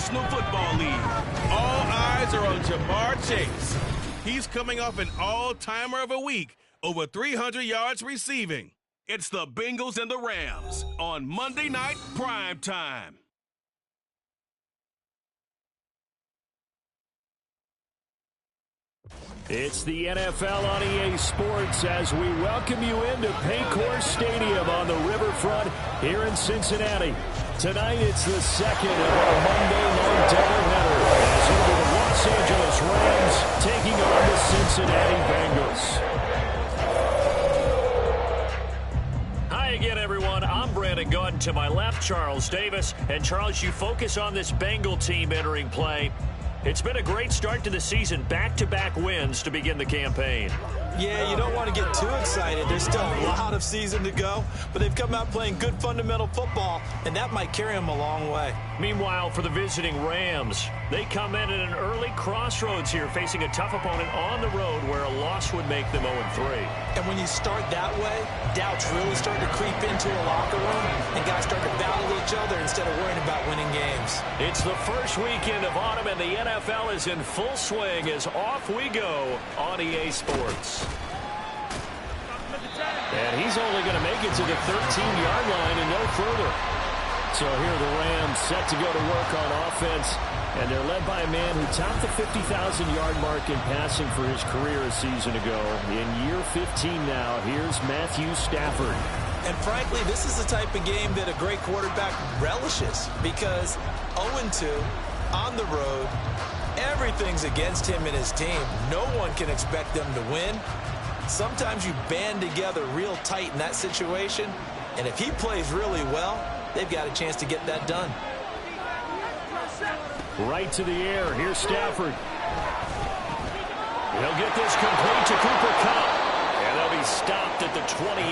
National Football League. All eyes are on Jamar Chase. He's coming off an all-timer of a week, over 300 yards receiving. It's the Bengals and the Rams on Monday Night Prime Time. It's the NFL on EA Sports as we welcome you into Paycor Stadium on the riverfront here in Cincinnati. Tonight it's the second of our Monday night doubleheader as it'll be the Los Angeles Rams taking on the Cincinnati Bengals. Hi again, everyone. I'm Brandon Gunn. To my left, Charles Davis. And Charles, you focus on this Bengal team entering play. It's been a great start to the season, back-to-back wins to begin the campaign. Yeah, you don't want to get too excited. There's still a lot of season to go, but they've come out playing good fundamental football, and that might carry them a long way. Meanwhile, for the visiting Rams, they come in at an early crossroads here, facing a tough opponent on the road where a loss would make them 0-3. And when you start that way, doubts really start to creep into a locker room, and guys start to battle each other instead of worrying about winning games. It's the first weekend of autumn, and the NFL is in full swing as off we go on EA Sports. And he's only going to make it to the 13-yard line and no further. So here are the Rams set to go to work on offense. And they're led by a man who topped the 50,000-yard mark in passing for his career a season ago. In year 15 now, here's Matthew Stafford. And frankly, this is the type of game that a great quarterback relishes because 0-2 on the road, everything's against him and his team. No one can expect them to win. Sometimes you band together real tight in that situation, and if he plays really well, they've got a chance to get that done. Right to the air. Here's Stafford. He'll get this complete to Cooper Kupp. And they'll be stopped at the 28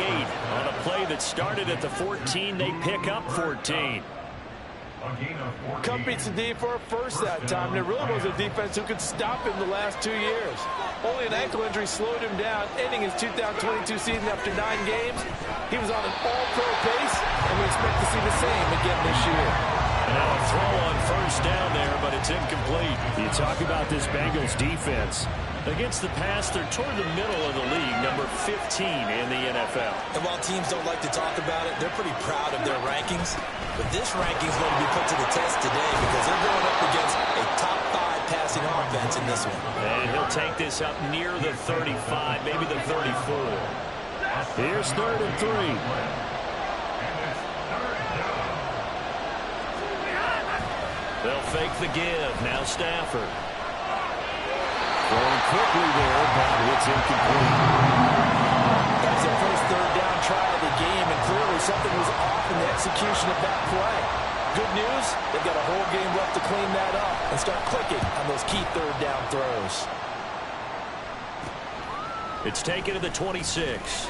on a play that started at the 14. They pick up 14. Kupp beats the D for a first that time. There really was a defense who could stop him the last 2 years. Only an ankle injury slowed him down, ending his 2022 season after 9 games. He was on an all-pro pace, and we expect to see the same again this year. Now a throw on first down there, but it's incomplete. You talk about this Bengals defense. Against the pass, they're toward the middle of the league, number 15 in the NFL. And while teams don't like to talk about it, they're pretty proud of their rankings. But this ranking is going to be put to the test today because they're going up against a top 5 passing offense in this one. And he'll take this up near the 35, maybe the 34. Here's 3rd and 3. They'll fake the give. Now Stafford. Throwing quickly there, but it's incomplete. That's their first 3rd down try of the game, and clearly something was off in the execution of that play. Good news, they've got a whole game left to clean that up and start clicking on those key 3rd down throws. It's taken to the 26.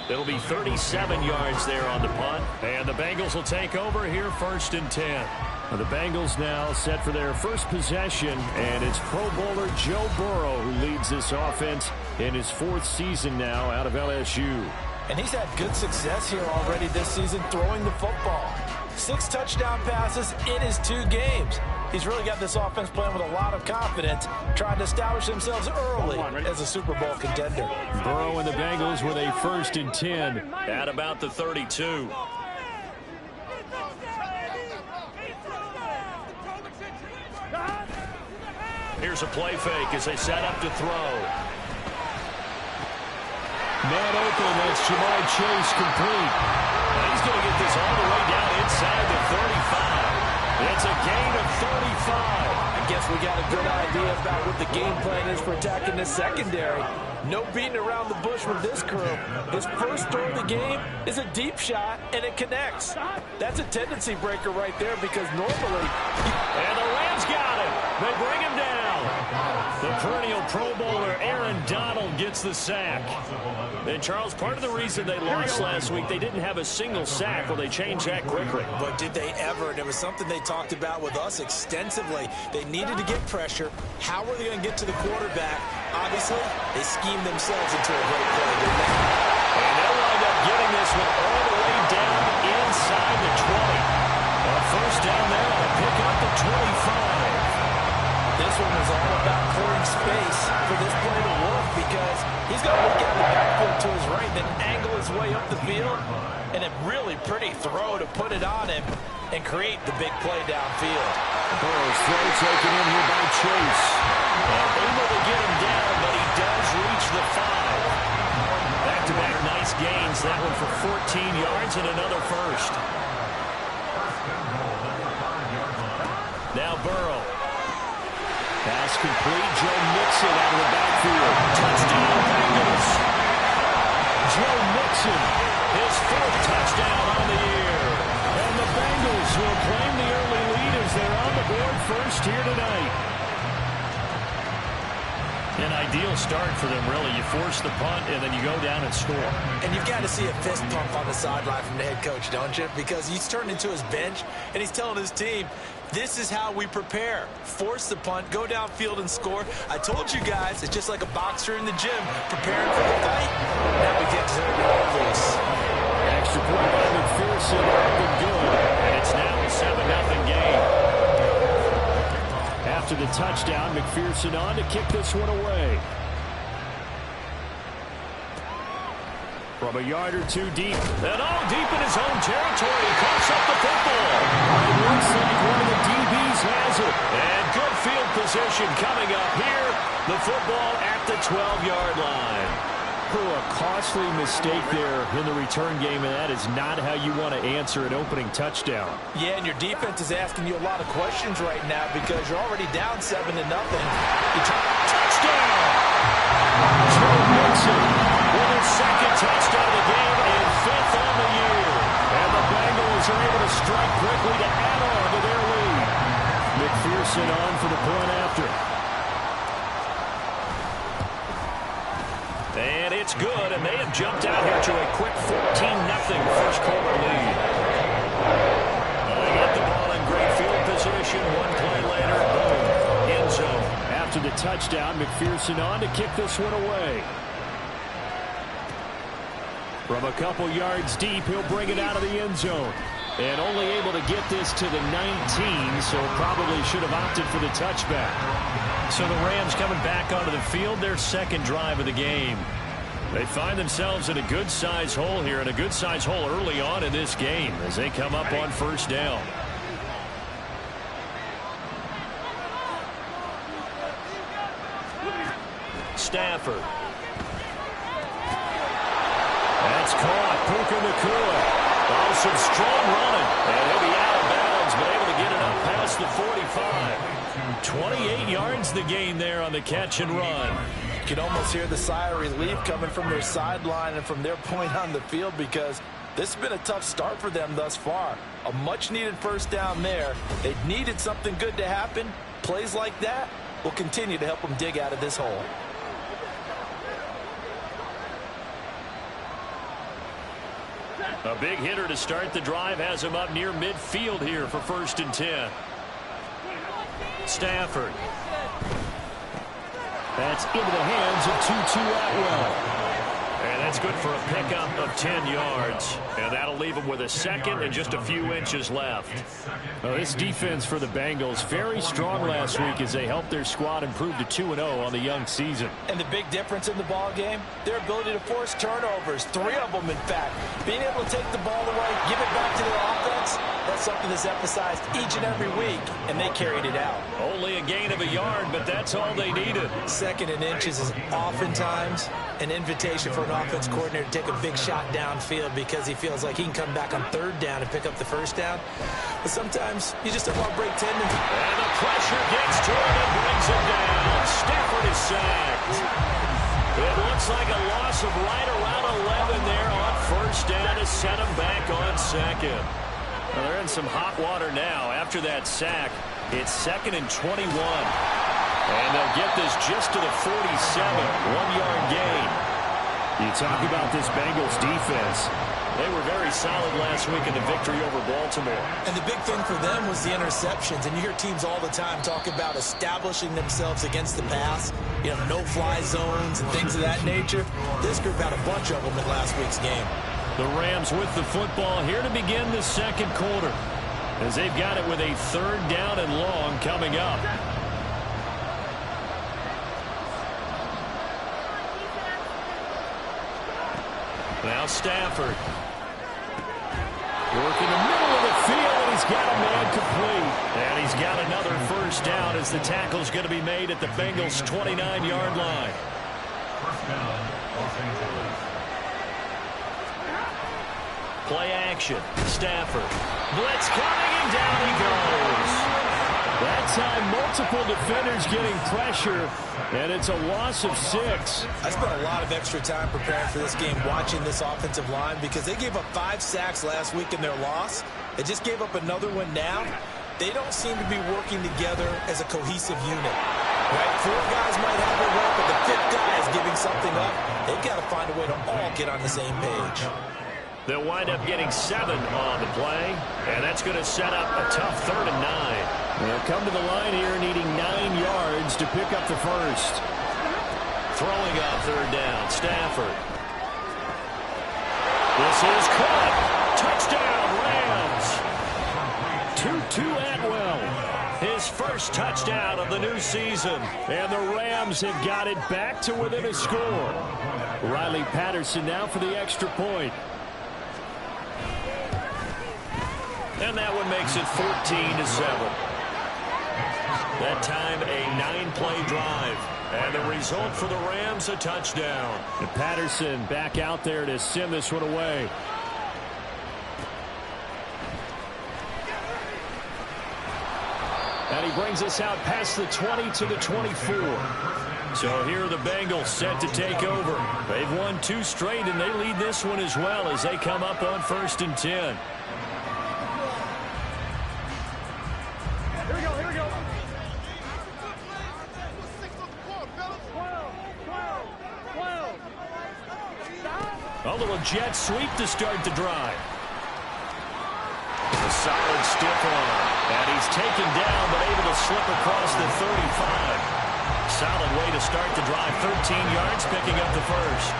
It'll be 37 yards there on the punt, and the Bengals will take over here 1st and 10. The Bengals now set for their first possession, and it's Pro Bowler Joe Burrow who leads this offense in his 4th season now out of LSU. And he's had good success here already this season throwing the football. 6 touchdown passes in his 2 games. He's really got this offense playing with a lot of confidence, trying to establish themselves early as a Super Bowl contender. Burrow and the Bengals with a 1st and 10 at about the 32. Here's a play fake as they set up to throw. Man open, that's Jamar Chase complete. And he's going to get this all the way down inside the 35. It's a gain of 35. I guess we got a good idea about what the game plan is for attacking this secondary. No beating around the bush with this crew. His first throw of the game is a deep shot, and it connects. That's a tendency breaker right there because normally... And the Rams got him. They bring him down. The perennial Pro Bowler Aaron Donald gets the sack. And, Charles, part of the reason they lost last week, they didn't have a single sack. Well, they changed that quickly. But did they ever? And it was something they talked about with us extensively. They needed to get pressure. How were they going to get to the quarterback? Obviously, they schemed themselves into a great play, didn't they? And they'll wind up getting this one all the way down inside the 20. A first down there to pick up the 25. throw to put it on him and create the big play downfield. Burrow's throw taken in here by Chase. Able to get him down, but he does reach the 5. Back-to-back nice gains. That one for 14 yards and another first. Now Burrow. Pass complete. Joe Mixon out of the backfield. Touchdown, Bengals. Joe Mixon, his 4th touchdown on the year. And the Bengals will claim the early lead as they're on the board first here tonight. An ideal start for them, really. You force the punt, and then you go down and score. And you've got to see a fist pump on the sideline from the head coach, don't you? Because he's turned into his bench, and he's telling his team, this is how we prepare. Force the punt, go downfield and score. I told you guys, it's just like a boxer in the gym preparing for the fight. Now we get to the loose. Extra point by McPherson, up and good. And it's now a 7-0 game. After the touchdown, McPherson on to kick this one away. From a yard or two deep. And all deep in his own territory. He coughs up the football. It looks like one of the DBs has it. And good field position coming up here. The football at the 12-yard line. A costly mistake there in the return game, and that is not how you want to answer an opening touchdown. Yeah, and your defense is asking you a lot of questions right now because you're already down 7-0. Touchdown! Joe Mixon with his 2nd touchdown of the game and 5th on the year. And the Bengals are able to strike quickly to add on to their lead. McPherson on for the point after. And it's good, and they have jumped out here to a quick 14-0 first quarter lead. They get the ball in great field position. One play later, boom, end zone. After the touchdown, McPherson on to kick this one away. From a couple yards deep, he'll bring it out of the end zone. And only able to get this to the 19, so probably should have opted for the touchback. So the Rams coming back onto the field, their 2nd drive of the game. They find themselves in a good-size hole here, and a good-size hole early on in this game as they come up on first down. Stafford. That's caught. Puka Nacua. Oh, some strong running. And he'll be out of bounds, but able to get it up past the 45. 28 yards the gain there on the catch and run. You can almost hear the sigh of relief coming from their sideline and from their point on the field because this has been a tough start for them thus far. A much-needed first down there. They needed something good to happen. Plays like that will continue to help them dig out of this hole. A big hitter to start the drive has him up near midfield here for 1st and 10. Stafford. That's into the hands of Tutu Atwell. And that's good for a pickup of 10 yards. And that'll leave him with a 2nd and just a few inches left. Well, this defense for the Bengals, very strong last week as they helped their squad improve to 2-0 on the young season. And the big difference in the ball game, their ability to force turnovers, 3 of them in fact. Being able to take the ball away, give it back to their offense, that's something that's emphasized each and every week, and they carried it out. Only a gain of a yard, but that's all they needed. 2nd and inches is oftentimes an invitation for an offense coordinator to take a big shot downfield because he feels like he can come back on 3rd down and pick up the 1st down. But sometimes you just don't want to break tendons. And the pressure gets to him and brings him down. Stafford is sacked. It looks like a loss of right around 11 there on 1st down to set him back on 2nd. Well, they're in some hot water now. After that sack, it's 2nd and 21. And they'll get this just to the 47, 1-yard gain. You talk about this Bengals defense. They were very solid last week in the victory over Baltimore. And the big thing for them was the interceptions. And you hear teams all the time talk about establishing themselves against the pass. You know, no-fly zones and things of that nature. This group had a bunch of them in last week's game. The Rams with the football here to begin the 2nd quarter, as they've got it with a 3rd down and long coming up. Now Stafford. Working the middle of the field, and he's got a man complete. And he's got another first down as the tackle's going to be made at the Bengals' 29-yard line. First down, Los Angeles. Play action. Stafford. Blitz coming, and down he goes. That time, multiple defenders getting pressure, and it's a loss of 6. I spent a lot of extra time preparing for this game watching this offensive line because they gave up 5 sacks last week in their loss. They just gave up another one now. They don't seem to be working together as a cohesive unit. Right? 4 guys might have their work, but the 5th guy is giving something up. They've got to find a way to all get on the same page. They'll wind up getting 7 on the play, and that's going to set up a tough 3rd and 9. They'll come to the line here needing 9 yards to pick up the first. Throwing on 3rd down, Stafford. This is caught. Touchdown, Rams. Tutu Atwell. His first touchdown of the new season. And the Rams have got it back to within a score. Riley Patterson now for the extra point. And that one makes it 14-7. That time, a 9-play drive. And the result for the Rams, a touchdown. And Patterson back out there to send this one away. And he brings us out past the 20 to the 24. So here are the Bengals set to take over. They've won 2 straight, and they lead this one as well as they come up on 1st and 10. A little jet sweep to start the drive. A solid stiff arm. And he's taken down but able to slip across the 35. Solid way to start the drive. 13 yards picking up the first.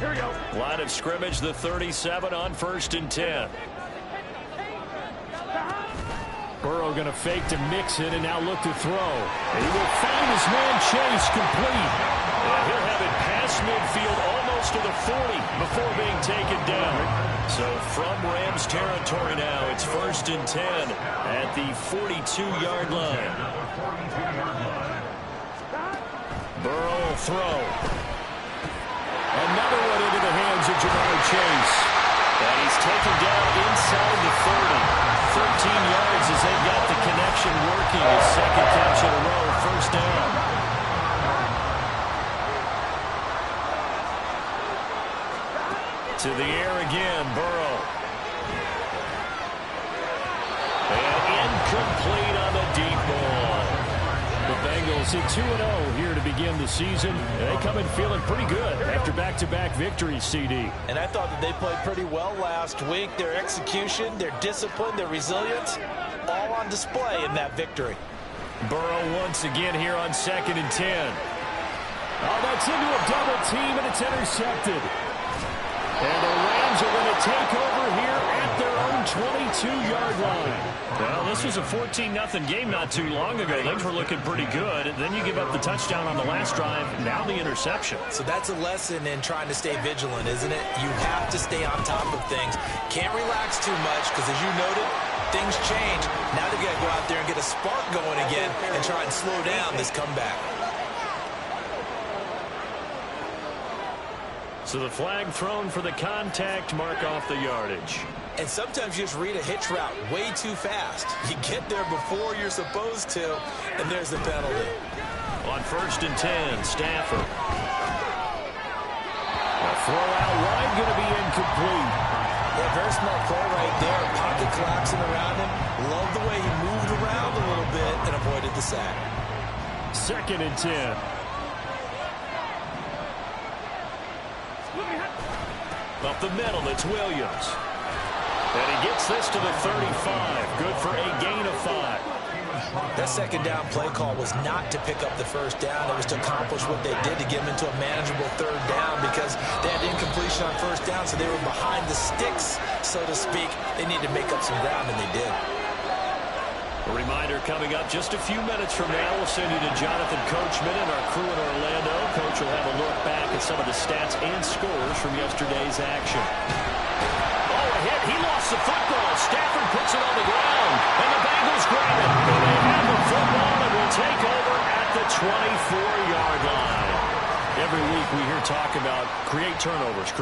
Here we go. Line of scrimmage, the 37 on 1st and 10. Burrow going to fake to Mixon and now look to throw. And he will find his man Chase complete. And he'll have it past midfield almost to the 40 before being taken down. So from Rams territory now, it's 1st and 10 at the 42-yard line. Burrow will throw. Another one into the hands of Jamar Chase. And he's taken down inside the 30. 13 yards as they've got the connection working. His 2nd catch in a row, 1st down. To the air again, Burrow. And incomplete on the deep ball. The Bengals hit 2-0 here to begin the season. They come in feeling pretty good after back-to-back victories, CD. And I thought that they played pretty well last week. Their execution, their discipline, their resilience, all on display in that victory. Burrow once again here on 2nd and 10. Oh, that's into a double team, and it's intercepted. And the Rams are going to take over here at their own 22-yard line. Well, this was a 14-0 game not too long ago. Things were looking pretty good. And then you give up the touchdown on the last drive. Now the interception. So that's a lesson in trying to stay vigilant, isn't it? You have to stay on top of things. Can't relax too much because, as you noted, things change. Now they got to go out there and get a spark going again and try and slow down this comeback. So the flag thrown for the contact, mark off the yardage. And sometimes you just read a hitch route way too fast. You get there before you're supposed to, and there's the penalty. On 1st and 10, Stafford. A throw out wide, going to be incomplete. Yeah, very smart play right there. Pocket collapsing around him. Love the way he moved around a little bit and avoided the sack. 2nd and 10. Up the middle, it's Williams. And he gets this to the 35. Good for a gain of 5. That 2nd down play call was not to pick up the 1st down. It was to accomplish what they did to get them into a manageable 3rd down because they had incompletion on 1st down, so they were behind the sticks, so to speak. They needed to make up some ground, and they did. A reminder coming up just a few minutes from now, we'll send you to Jonathan Coachman and our crew in Orlando. Coach will have a look back at some of the stats and scores from yesterday's action. Oh, a hit. He lost the football. Stafford puts it on the ground, and the Bengals grab it. And they have the football and will take over at the 24-yard line. Every week we hear talk about create turnovers.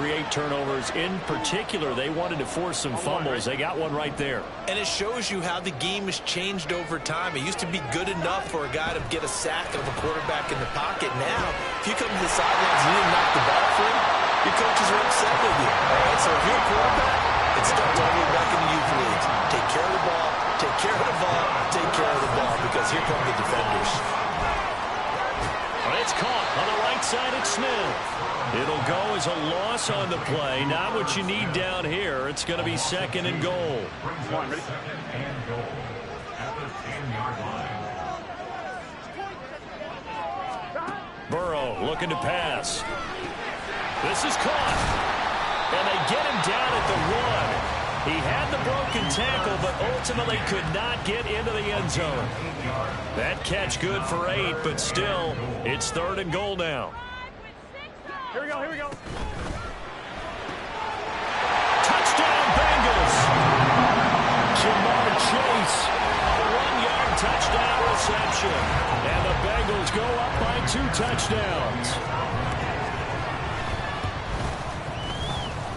In particular, they wanted to force some fumbles. They got one right there. And it shows you how the game has changed over time. It used to be good enough for a guy to get a sack of a quarterback in the pocket. Now, if you come to the sidelines and you didn't knock the ball free, your coaches are upset with you. All right, so if you're a quarterback, it starts all the way back in the youth leagues. Take care of the ball, take care of the ball, take care of the ball, because here come the defenders. It's caught on the right side at Smith. It'll go as a loss on the play. Not what you need down here. It's going to be second and goal. Second and goal at the 10-yard line. Burrow looking to pass. This is caught. And they get him down at the 1. He had the broken tackle, but ultimately could not get into the end zone. That catch good for 8, but still, it's third and goal now. Here we go. Touchdown, Bengals. Jamar Chase, a 1-yard touchdown reception. And the Bengals go up by 2 touchdowns.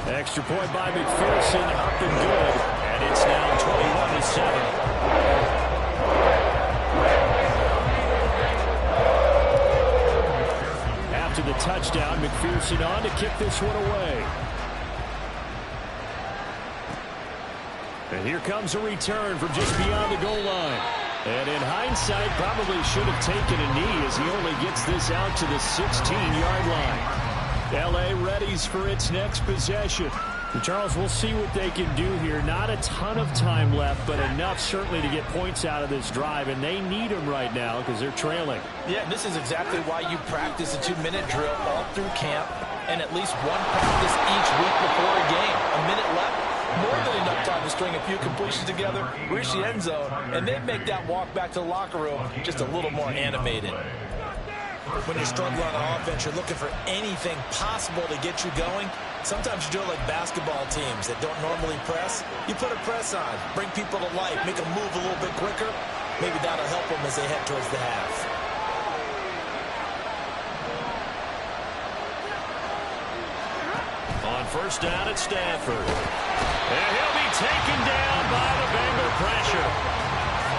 Extra point by McPherson, up and good, and it's now 21-7. After the touchdown, McPherson on to kick this one away. And here comes a return from just beyond the goal line. And in hindsight, probably should have taken a knee as he only gets this out to the 16-yard line. L.A. readies for its next possession. And Charles, we'll see what they can do here. Not a ton of time left, but enough certainly to get points out of this drive, and they need them right now because they're trailing. Yeah, and this is exactly why you practice a 2-minute drill all through camp and at least one practice each week before a game. A minute left, more than enough time to string a few completions together, reach the end zone, and then make that walk back to the locker room just a little more animated. When you're struggling on offense, you're looking for anything possible to get you going. Sometimes you do it like basketball teams that don't normally press. You put a press on, bring people to life, make them move a little bit quicker. Maybe that'll help them as they head towards the half. On first down at Stafford. And he'll be taken down by the Bengal pressure.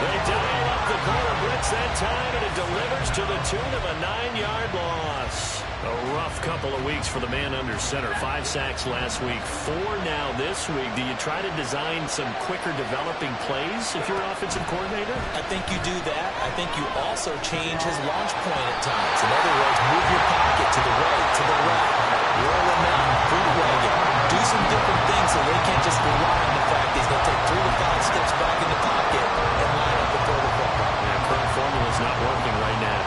They dial up the corner blitz that time, and it delivers to the tune of a 9-yard loss. A rough couple of weeks for the man under center. 5 sacks last week, 4 now this week. Do you try to design some quicker developing plays if you're an offensive coordinator? I think you do that. I think you also change his launch point at times. In other words, move your pocket to the right, to the left. Roll him out, bootleg it. Do some different things so they can't just rely on the fact he's going to take 3 to 5 steps back in the pocket and line up and throw the football. Yeah, current formula's not working right now.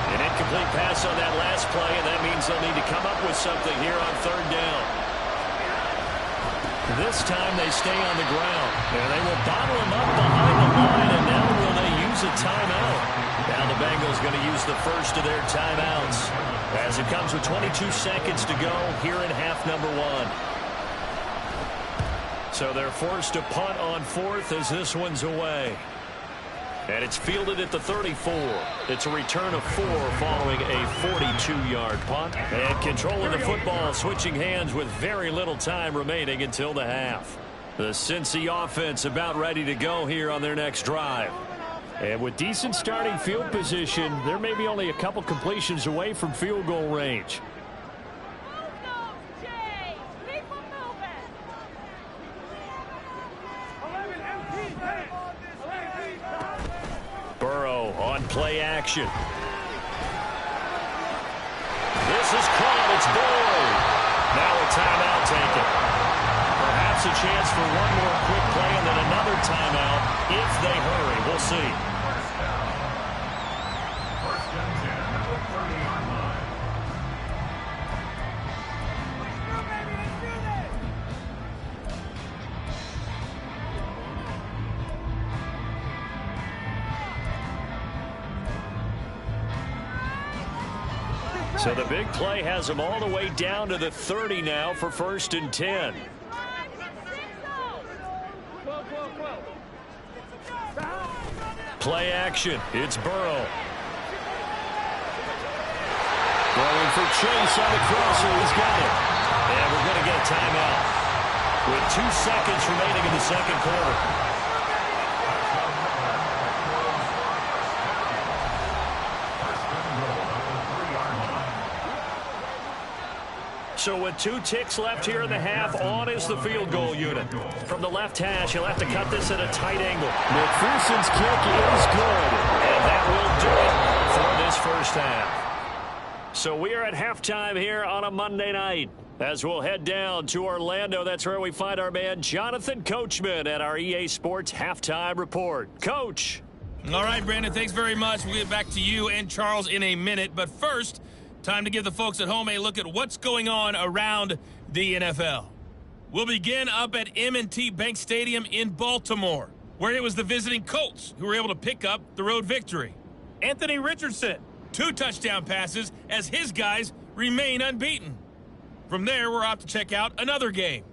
An incomplete pass on that last play, and that means they'll need to come up with something here on third down. This time they stay on the ground. And they will bottle him up behind the line, and now will they use a timeout? Now the Bengals going to use the first of their timeouts as it comes with 22 seconds to go here in half number 1. So they're forced to punt on 4th as this one's away. And it's fielded at the 34. It's a return of 4 following a 42-yard punt. And control of the football switching hands with very little time remaining until the half. The Cincy offense about ready to go here on their next drive. And with decent starting field position, they're maybe only a couple completions away from field goal range. Burrow on play action. This is caught. It's Boyd. Now a timeout taken. Perhaps a chance for one more quick play and then another timeout if they hurry. We'll see. First and 10 at the 30-yard line. So the big play has them all the way down to the 30 now for 1st and 10. Play action. It's Burrow. Going for Chase on the crosser. He's got it. And we're going to get a timeout with 2 seconds remaining in the second quarter. So with 2 ticks left here in the half, on is the field goal unit. From the left hash, he'll have to cut this at a tight angle. McPherson's kick is good. And that will do it for this first half. So we are at halftime here on a Monday night. As we'll head down to Orlando, that's where we find our man Jonathan Coachman at our EA Sports Halftime Report. Coach. All right, Brandon, thanks very much. We'll get back to you and Charles in a minute. But first, time to give the folks at home a look at what's going on around the NFL. We'll begin up at M&T Bank Stadium in Baltimore, where it was the visiting Colts who were able to pick up the road victory. Anthony Richardson, 2 touchdown passes as his guys remain unbeaten. From there, we're off to check out another game.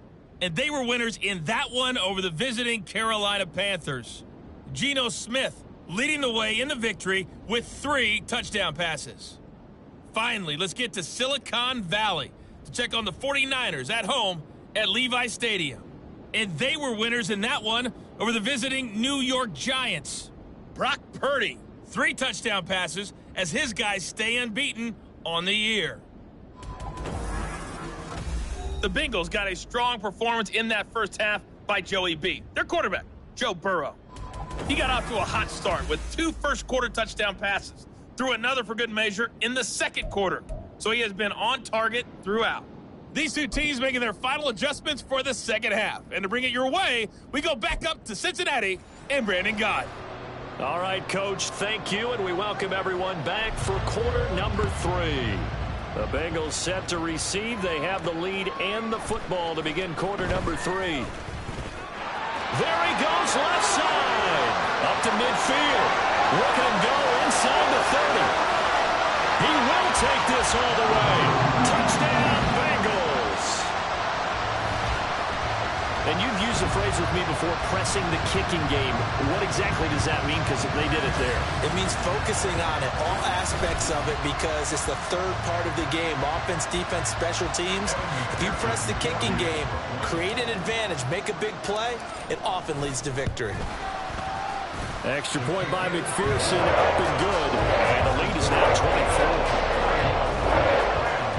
And they were winners in that one over the visiting Carolina Panthers. Geno Smith leading the way in the victory with 3 touchdown passes. Finally, let's get to Silicon Valley to check on the 49ers at home at Levi Stadium. And they were winners in that one over the visiting New York Giants. Brock Purdy, 3 touchdown passes as his guys stay unbeaten on the year. The Bengals got a strong performance in that first half by Joey B. Their quarterback, Joe Burrow. He got off to a hot start with 2 first-quarter touchdown passes. Threw another for good measure in the second quarter. So he has been on target throughout. These 2 teams making their final adjustments for the second half. And to bring it your way, we go back up to Cincinnati and Brandon Gott. All right, Coach, thank you, and we welcome everyone back for quarter number 3. The Bengals set to receive. They have the lead and the football to begin quarter number 3. There he goes, left side. Up to midfield. Look at him go inside the 30. He will take this all the way. Touchdown, Bengals. And you've used the phrase with me before, pressing the kicking game. What exactly does that mean? Because they did it there. It means focusing on it, all aspects of it, because it's the third part of the game. Offense, defense, special teams. If you press the kicking game, create an advantage, make a big play, it often leads to victory. Extra point by McPherson, up and good. And the lead is now 24.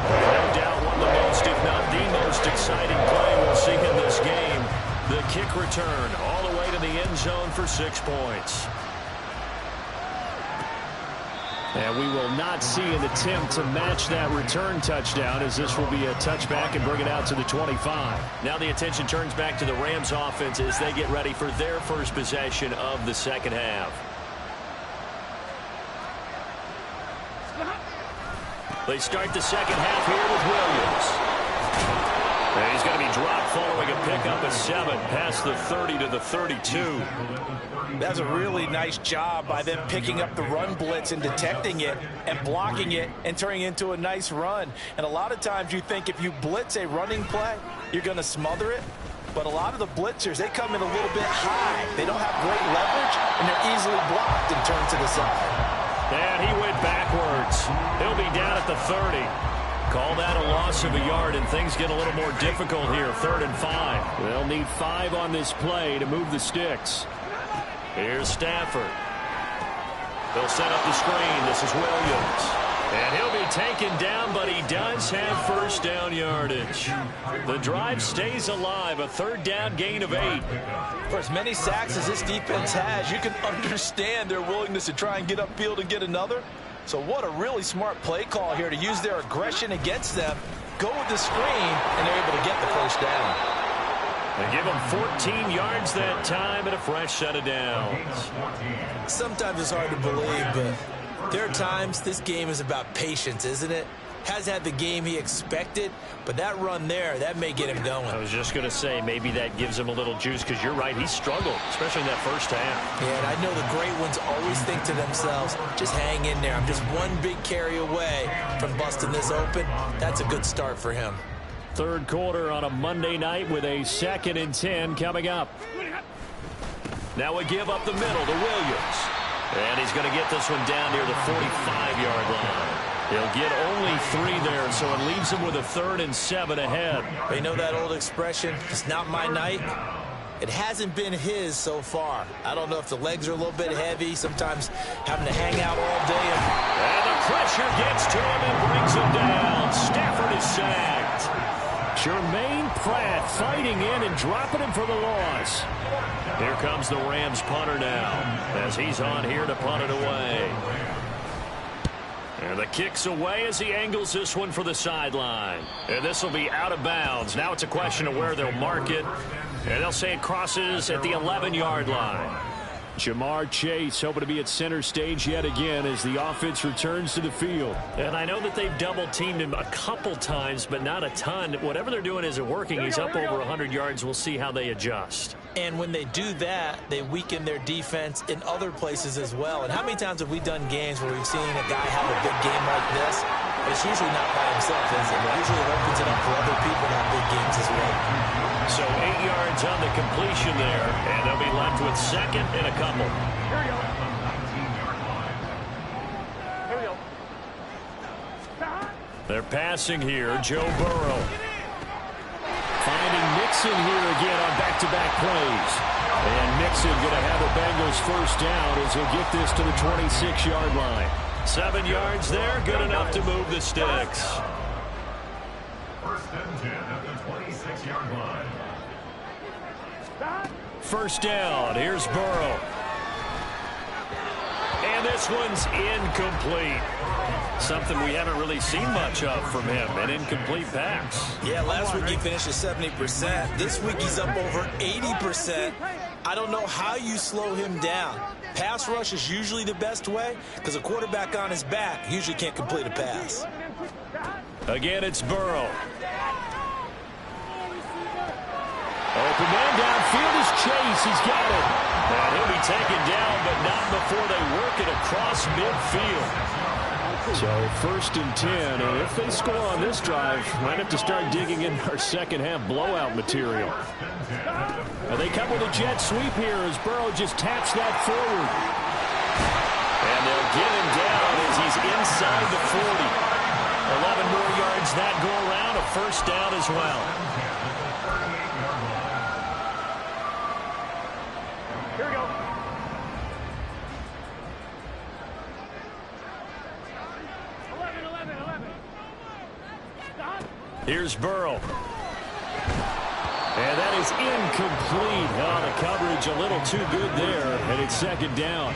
No doubt one of the most, if not the most exciting play we'll see in this game. The kick return all the way to the end zone for 6 points. And we will not see an attempt to match that return touchdown, as this will be a touchback and bring it out to the 25. Now the attention turns back to the Rams offense as they get ready for their first possession of the second half. They start the second half here with Williams. And he's going to be dropped following a pickup of 7 past the 30 to the 32. That's a really nice job by them picking up the run blitz and detecting it and blocking it and turning it into a nice run. And a lot of times you think if you blitz a running play, you're going to smother it. But a lot of the blitzers, they come in a little bit high. They don't have great leverage, and they're easily blocked and turned to the side. And he went backwards. He'll be down at the 30. Call that a loss of a yard, and things get a little more difficult here. 3rd and 5. They'll need 5 on this play to move the sticks. Here's Stafford. They'll set up the screen. This is Williams. And he'll be taken down, but he does have first down yardage. The drive stays alive. A 3rd down gain of 8. For as many sacks as this defense has, you can understand their willingness to try and get upfield and get another. So what a really smart play call here to use their aggression against them, go with the screen, and they're able to get the first down. They give them 14 yards that time and a fresh set of downs. Sometimes it's hard to believe, but there are times this game is about patience, isn't it? has had the game he expected, but that run there, that may get him going. I was just going to say, maybe that gives him a little juice, because you're right, he struggled, especially in that first half. Yeah, and I know the great ones always think to themselves, just hang in there. I'm just one big carry away from busting this open. That's a good start for him. Third quarter on a Monday night with a 2nd and 10 coming up. Now a give up the middle to Williams. And he's going to get this one down near the 45-yard line. He'll get only 3 there, so it leaves him with a 3rd and 7 ahead. You know that old expression, it's not my night? It hasn't been his so far. I don't know if the legs are a little bit heavy, sometimes having to hang out all day. And the pressure gets to him and brings him down. Stafford is sacked. Jermaine Pratt fighting in and dropping him for the loss. Here comes the Rams punter now, as he's on here to punt it away. And the kick's away as he angles this one for the sideline. And this will be out of bounds. Now it's a question of where they'll mark it. And they'll say it crosses at the 11-yard line. Jamar Chase hoping to be at center stage yet again as the offense returns to the field. And I know that they've double-teamed him a couple times, but not a ton. Whatever they're doing isn't working. He's up over 100 yards. We'll see how they adjust. And when they do that, they weaken their defense in other places as well. And how many times have we done games where we've seen a guy have a big game like this? But it's usually not by himself, is it? Usually it opens it up for other people to have big games as well. So 8 yards on the completion there, and they'll be left with 2nd and a couple. Here we go. They're passing here, Joe Burrow. Finding Mixon here again on back-to-back plays. And Mixon going to have the Bengals first down as he'll get this to the 26-yard line. 7 yards there, good enough to move the sticks. First and 10 at the 26-yard line. First down, here's Burrow. And this one's incomplete. Something we haven't really seen much of from him, an incomplete pass. Yeah, last week he finished at 70%. This week he's up over 80%. I don't know how you slow him down. Pass rush is usually the best way because a quarterback on his back usually can't complete a pass. Again, it's Burrow. Open man downfield is Chase. He's got it. And he'll be taken down, but not before they work it across midfield. So 1st and 10, and if they score on this drive, might have to start digging in our second half blowout material. And they come with a jet sweep here as Burrow just taps that forward. And they'll get him down as he's inside the 40. 11 more yards that go around, a first down as well. Here we go. Here's Burrow. And that is incomplete. Oh, the coverage a little too good there, and it's 2nd down.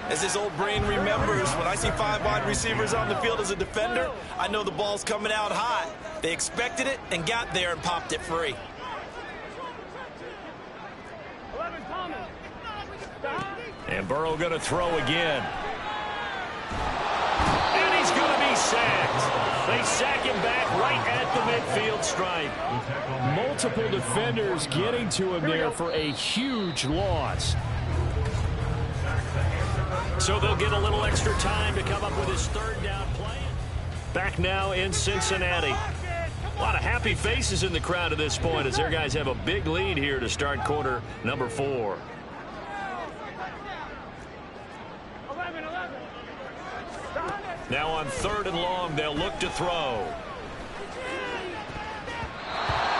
As his old brain remembers, when I see 5 wide receivers on the field as a defender, I know the ball's coming out hot. They expected it and got there and popped it free. And Burrow going to throw again. And he's going to be sacked. They sack him back right at the midfield stripe. Multiple defenders getting to him there for a huge loss. So they'll get a little extra time to come up with his 3rd down play. Back now in Cincinnati. A lot of happy faces in the crowd at this point as their guys have a big lead here to start quarter number 4. Now on 3rd and long, they'll look to throw.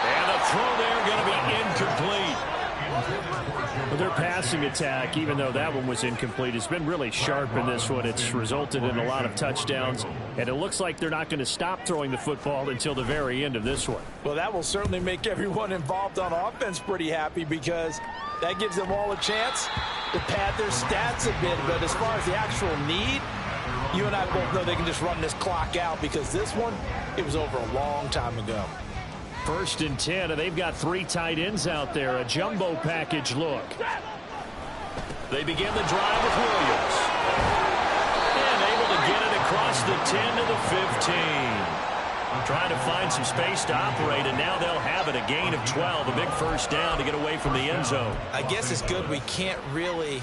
And the throw there going to be incomplete. But their passing attack, even though that one was incomplete, has been really sharp in this one. It's resulted in a lot of touchdowns, and it looks like they're not going to stop throwing the football until the very end of this one. Well, that will certainly make everyone involved on offense pretty happy because that gives them all a chance to pad their stats a bit. But as far as the actual need, you and I both know they can just run this clock out because this one, it was over a long time ago. 1st and 10, and they've got 3 tight ends out there. A jumbo package look. They begin the drive with Williams. And able to get it across the 10 to the 15. Trying to find some space to operate, and now they'll have it. A gain of 12, a big first down to get away from the end zone. I guess it's good we can't really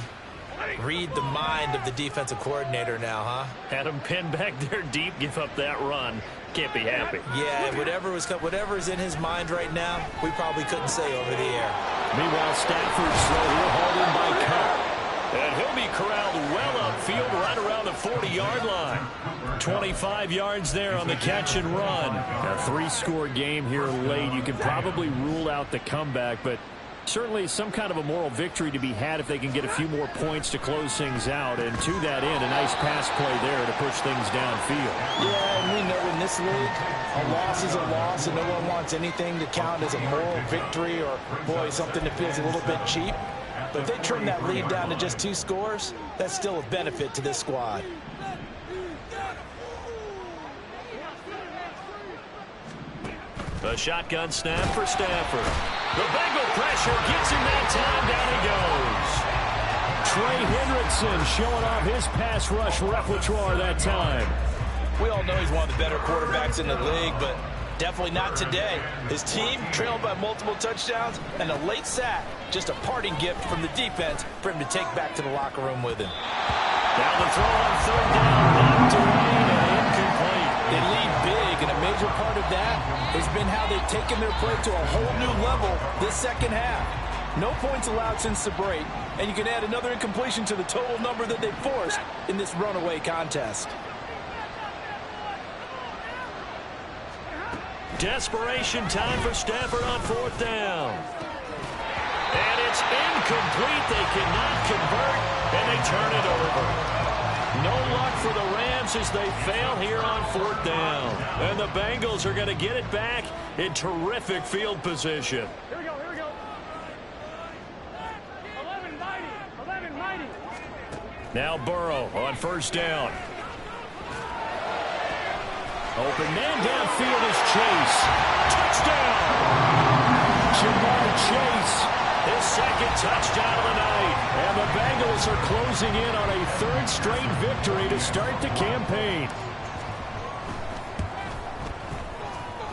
read the mind of the defensive coordinator now, huh? Had him pinned back there deep, give up that run. Can't be happy. Yeah, whatever is in his mind right now, we probably couldn't say over the air. Meanwhile, Stafford's slow here, hauled in by Cup. And he'll be corralled well upfield right around the 40-yard line. 25 yards there on the catch and run. A 3-score game here late. You can probably rule out the comeback, but certainly some kind of a moral victory to be had if they can get a few more points to close things out. And to that end, a nice pass play there to push things downfield. Yeah, and we know in this league, a loss is a loss, and no one wants anything to count as a moral victory or, boy, something that feels a little bit cheap. But if they trim that lead down to just 2 scores, that's still a benefit to this squad. A shotgun snap for Stafford. The Bengal pressure gets him that time. Down he goes. Trey Hendrickson showing off his pass rush repertoire that time. We all know he's one of the better quarterbacks in the league, but definitely not today. His team trailed by multiple touchdowns, and a late sack, just a parting gift from the defense for him to take back to the locker room with him. Now the throw on 3rd down, knocked away and incomplete. They lead big, and a major part of that has been how they've taken their play to a whole new level this second half. No points allowed since the break, and you can add another incompletion to the total number that they forced in this runaway contest. Desperation time for Stafford on 4th down. And it's incomplete. They cannot convert, and they turn it over. No luck for the Rams as they fail here on 4th down. And the Bengals are going to get it back in terrific field position. Here we go, here we go. 11 mighty. Now Burrow on 1st down. Open man downfield is Chase. Touchdown! Jamar Chase, his 2nd touchdown of the night. And the Bengals are closing in on a 3rd straight victory to start the campaign.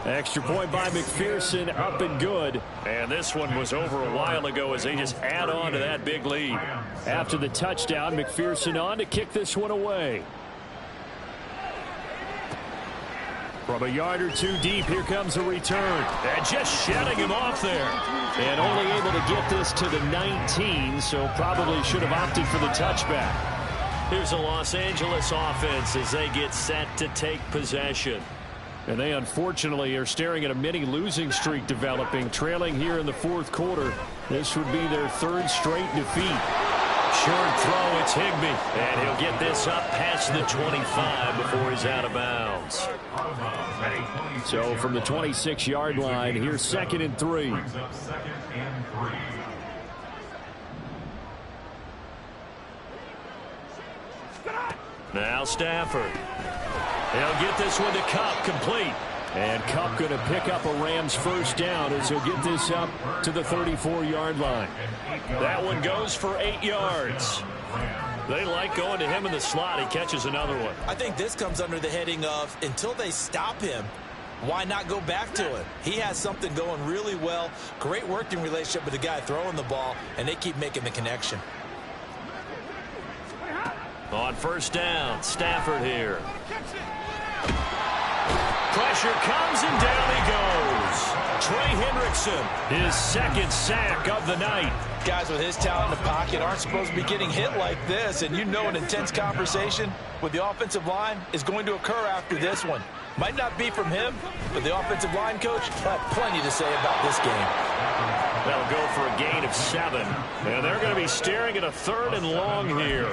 Extra point by McPherson, up and good. And this one was over a while ago as they just add on to that big lead. After the touchdown, McPherson on to kick this one away. From a yard or 2 deep, here comes a return. And just shedding him off there. And only able to get this to the 19, so probably should have opted for the touchback. Here's a Los Angeles offense as they get set to take possession. And they unfortunately are staring at a mini losing streak developing, trailing here in the 4th quarter. This would be their 3rd straight defeat. Short throw, it's Higbee. And he'll get this up past the 25 before he's out of bounds. So from the 26-yard line, here's 2nd and 3. Now Stafford. He'll get this one to Cup, complete. And Cup going to pick up a Rams 1st down as he'll get this up to the 34-yard line. That one goes for 8 yards. They like going to him in the slot. He catches another one. I think this comes under the heading of until they stop him, why not go back to it? He has something going really well. Great working relationship with the guy throwing the ball, and they keep making the connection. On 1st down, Stafford here. Pressure comes and down he goes. Trey Hendrickson, his 2nd sack of the night. Guys with his talent in the pocket aren't supposed to be getting hit like this, and you know an intense conversation with the offensive line is going to occur after this one. Might not be from him, but the offensive line coach will have plenty to say about this game. They'll go for a gain of 7. And they're going to be staring at a 3rd and long here.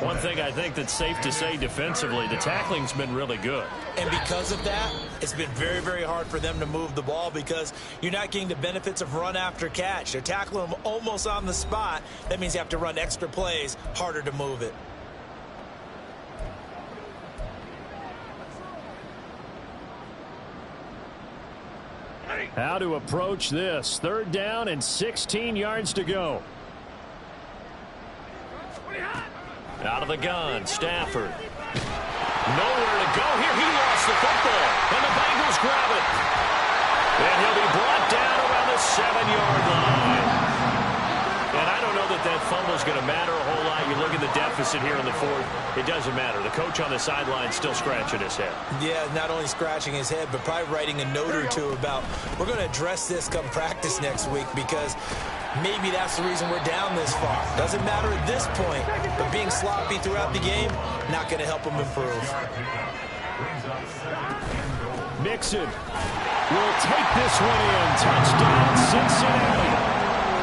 One thing I think that's safe to say defensively, the tackling's been really good. And because of that, it's been very, very hard for them to move the ball because you're not getting the benefits of run after catch. They're tackling them almost on the spot. That means you have to run extra plays, harder to move it. How to approach this. 3rd down and 16 yards to go. Out of the gun, Stafford. Nowhere to go here. He lost the football. And the Bengals grab it. And he'll be brought down around the 7-yard line. And I don't know that that fumble is going to matter a whole lot. You look at the deficit here in the fourth, it doesn't matter. The coach on the sideline still scratching his head. Yeah, not only scratching his head, but probably writing a note or two about, we're going to address this come practice next week, because maybe that's the reason we're down this far. Doesn't matter at this point, but being sloppy throughout the game, not going to help him improve. Mixon will take this one in. Touchdown, Cincinnati.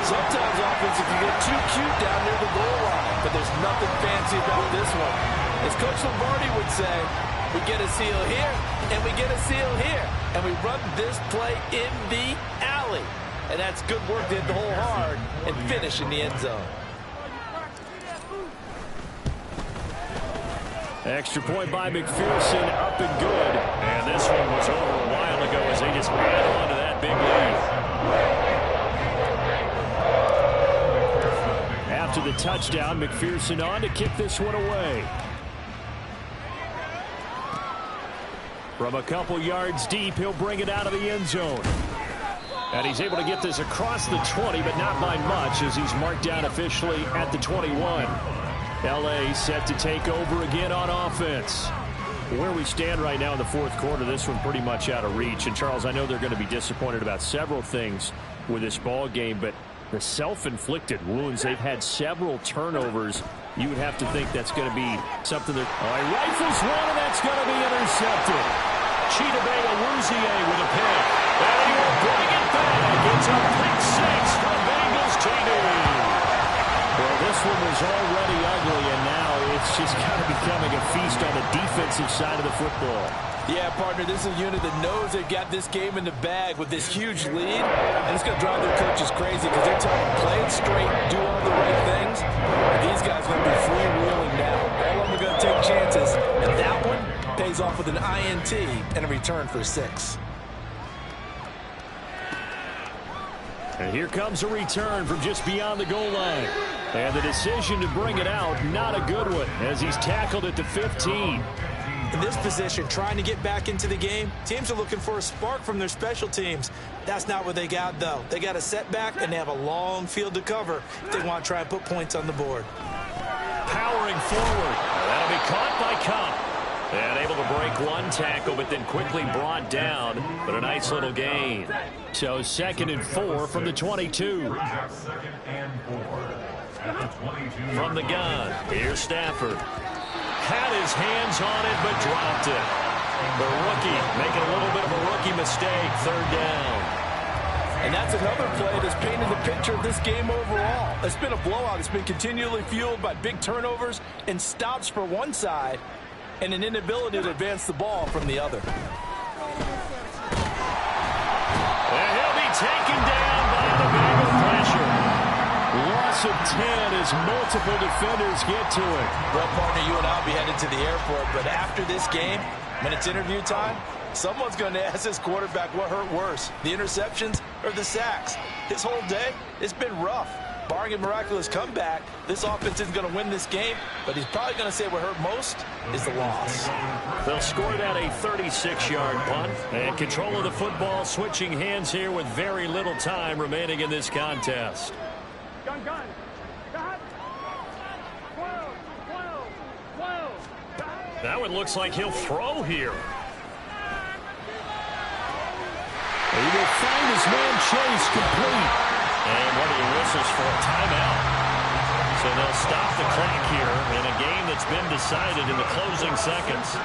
Sometimes offenses can get too cute down near the goal line, but there's nothing fancy about this one. As Coach Lombardi would say, we get a seal here, and we get a seal here, and we run this play in the alley. And that's good work to hit the hole hard and finish in the end zone. Extra point by McPherson, up and good. And this one was over a while ago as they just add on to that big lead. After the touchdown, McPherson on to kick this one away. From a couple yards deep, he'll bring it out of the end zone. And he's able to get this across the 20, but not by much, as he's marked down officially at the 21. L.A. set to take over again on offense. Where we stand right now in the fourth quarter, this one pretty much out of reach. And, Charles, I know they're going to be disappointed about several things with this ball game, but the self-inflicted wounds, they've had several turnovers. You would have to think that's going to be something that... Oh, he rifles one, and that's going to be intercepted. Chidobe Awuzie with a pick. And he will bring it back. It's a pick six for Bengals TD. Well, this one was already ugly, and now it's just kind of becoming a feast on the defensive side of the football. Yeah, partner, this is a unit that knows they've got this game in the bag with this huge lead, and it's going to drive their coaches crazy because they're telling them play it straight, do all the right things, and these guys are going to be freewheeling now. All of them are going to take chances, and that one pays off with an INT and a return for 6. And here comes a return from just beyond the goal line. And the decision to bring it out, not a good one, as he's tackled at the 15. In this position, trying to get back into the game, teams are looking for a spark from their special teams. That's not what they got, though. They got a setback, and they have a long field to cover if they want to try and put points on the board. Powering forward. That'll be caught by Cup. And able to break one tackle, but then quickly brought down. But a nice little gain. So 2nd and 4 from the 22. From the gun, here's Stafford. Had his hands on it, but dropped it. The rookie making a little bit of a rookie mistake, 3rd down. And that's another play that's painted the picture of this game overall. It's been a blowout. It's been continually fueled by big turnovers and stops for one side and an inability to advance the ball from the other. And he'll be taken down by the Bengal pressure. Loss of 10 as multiple defenders get to it. Well, partner, you and I will be headed to the airport, but after this game, when it's interview time, someone's going to ask this quarterback what hurt worse, the interceptions or the sacks. His whole day, it's been rough. Barring a miraculous comeback, this offense isn't going to win this game, but he's probably going to say what hurt most is the loss. They'll score that a 36-yard punt. And control of the football switching hands here with very little time remaining in this contest. Gun. Got. 12. That one looks like he'll throw here. He will find his man Chase complete. And one of the whistles for a timeout. So they'll stop the clock here in a game that's been decided in the closing seconds.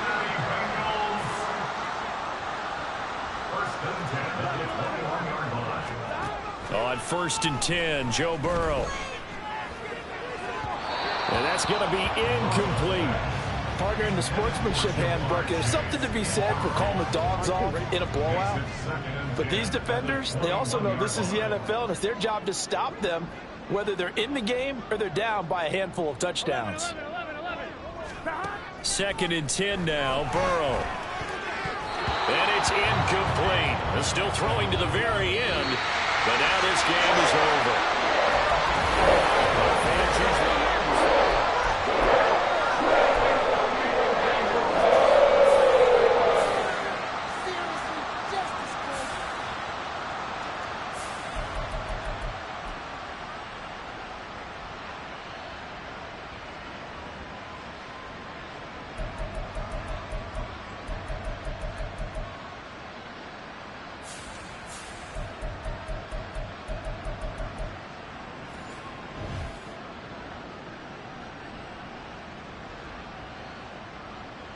On 1st and 10, Joe Burrow. And that's going to be incomplete. Partner, in the sportsmanship handbook, there's something to be said for calling the dogs off in a blowout. But these defenders, they also know this is the NFL, and it's their job to stop them, whether they're in the game or they're down by a handful of touchdowns. 2nd and 10 now, Burrow. And it's incomplete. They're still throwing to the very end, but now this game is over.